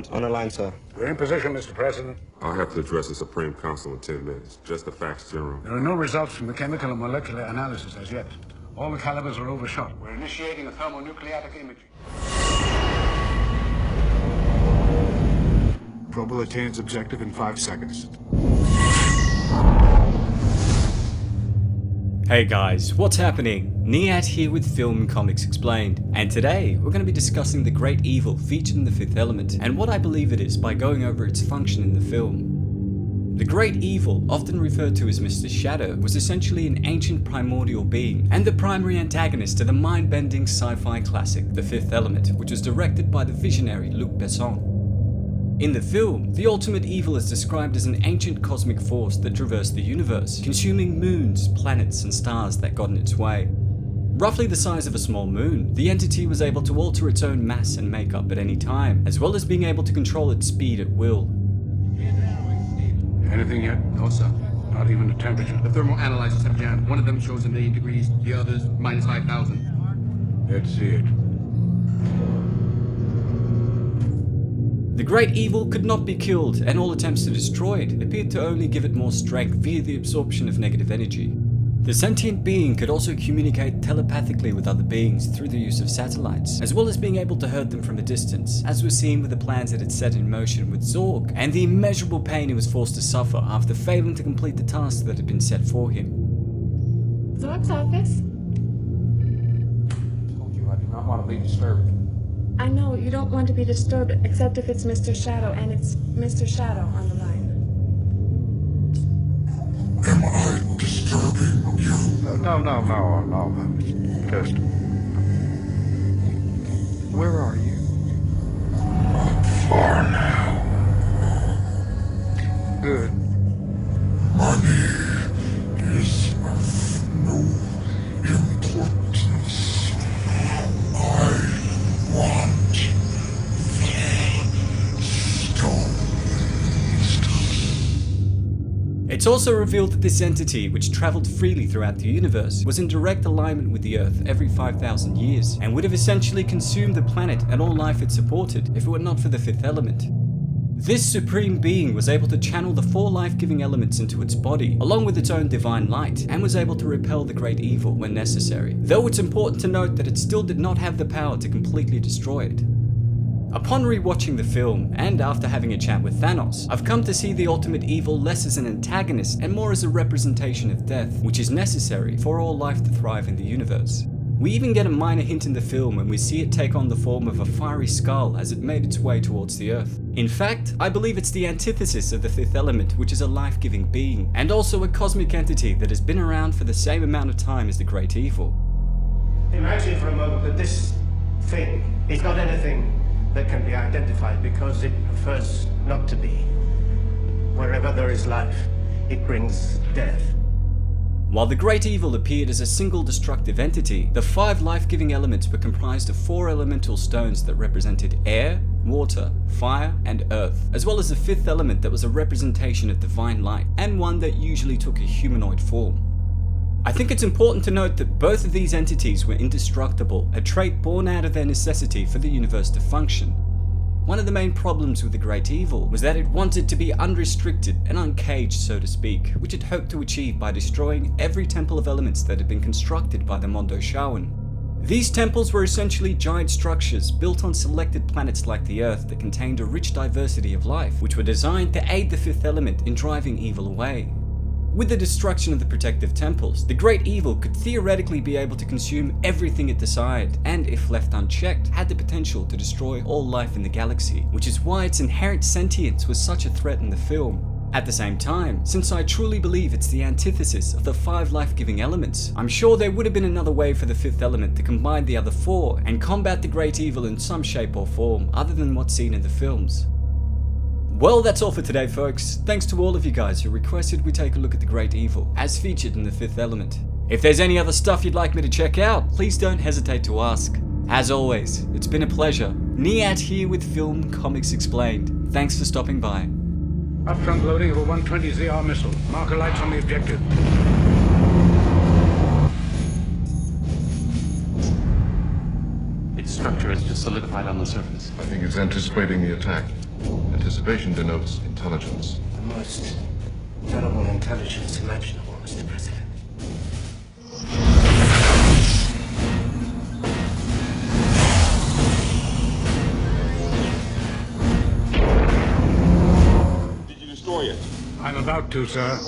President, on the line, sir. We're in position, Mr. President. I'll have to address the Supreme Council in 10 minutes. Just the facts, General. There are no results from the chemical and molecular analysis as yet. All the calibers are overshot. We're initiating a thermonucleatic imaging. Probe will attain its objective in 5 seconds. Hey guys, what's happening? Nihat here with Film and Comics Explained, and today we're going to be discussing the great evil featured in The Fifth Element and what I believe it is by going over its function in the film. The great evil, often referred to as Mr. Shadow, was essentially an ancient primordial being and the primary antagonist to the mind-bending sci-fi classic The Fifth Element, which was directed by the visionary Luc Besson. In the film, the ultimate evil is described as an ancient cosmic force that traversed the universe, consuming moons, planets, and stars that got in its way. Roughly the size of a small moon, the entity was able to alter its own mass and makeup at any time, as well as being able to control its speed at will. Anything yet? No, sir. Not even the temperature. The thermal analyzers have jammed. One of them shows a million degrees, the other's minus 5,000. Let's see it. The great evil could not be killed, and all attempts to destroy it appeared to only give it more strength via the absorption of negative energy. The sentient being could also communicate telepathically with other beings through the use of satellites, as well as being able to hurt them from a distance, as was seen with the plans it had set in motion with Zorg, and the immeasurable pain he was forced to suffer after failing to complete the task that had been set for him. Zorg's office? Told you I do not want to be disturbed. I know you don't want to be disturbed, except if it's Mr. Shadow, and it's Mr. Shadow on the line. Am I disturbing you? No. Just... Where are you? Far now. Good. Money is of no importance. I want stones. It's also revealed that this entity, which travelled freely throughout the universe, was in direct alignment with the Earth every 5,000 years, and would have essentially consumed the planet and all life it supported if it were not for the Fifth Element. This supreme being was able to channel the 4 life-giving elements into its body, along with its own divine light, and was able to repel the great evil when necessary, though it's important to note that it still did not have the power to completely destroy it. Upon rewatching the film, and after having a chat with Thanos, I've come to see the ultimate evil less as an antagonist and more as a representation of death, which is necessary for all life to thrive in the universe. We even get a minor hint in the film when we see it take on the form of a fiery skull as it made its way towards the Earth. In fact, I believe it's the antithesis of the Fifth Element, which is a life-giving being, and also a cosmic entity that has been around for the same amount of time as the Great Evil. Imagine for a moment that this thing is not anything that can be identified because it prefers not to be. Wherever there is life, it brings death. While the Great Evil appeared as a single destructive entity, the 5 life-giving elements were comprised of 4 elemental stones that represented air, water, fire, and earth, as well as a 5th element that was a representation of divine light, and one that usually took a humanoid form. I think it's important to note that both of these entities were indestructible, a trait born out of their necessity for the universe to function. One of the main problems with the Great Evil was that it wanted to be unrestricted and uncaged, so to speak, which it hoped to achieve by destroying every temple of elements that had been constructed by the Mondo Shawan. These temples were essentially giant structures built on selected planets like the Earth that contained a rich diversity of life, which were designed to aid the 5th element in driving evil away. With the destruction of the protective temples, the Great Evil could theoretically be able to consume everything it desired, and if left unchecked, had the potential to destroy all life in the galaxy, which is why its inherent sentience was such a threat in the film. At the same time, since I truly believe it's the antithesis of the 5 life-giving elements, I'm sure there would have been another way for the 5th element to combine the other 4 and combat the Great Evil in some shape or form other than what's seen in the films. Well, that's all for today, folks. Thanks to all of you guys who requested we take a look at the Great Evil, as featured in The Fifth Element. If there's any other stuff you'd like me to check out, please don't hesitate to ask. As always, it's been a pleasure. Nihat here with Film Comics Explained. Thanks for stopping by. Up front loading of a 120 ZR missile. Marker lights on the objective. Its structure is just solidified on the surface. I think it's anticipating the attack. Anticipation denotes intelligence. The most terrible intelligence imaginable, Mr. President. Did you destroy it? I'm about to, sir.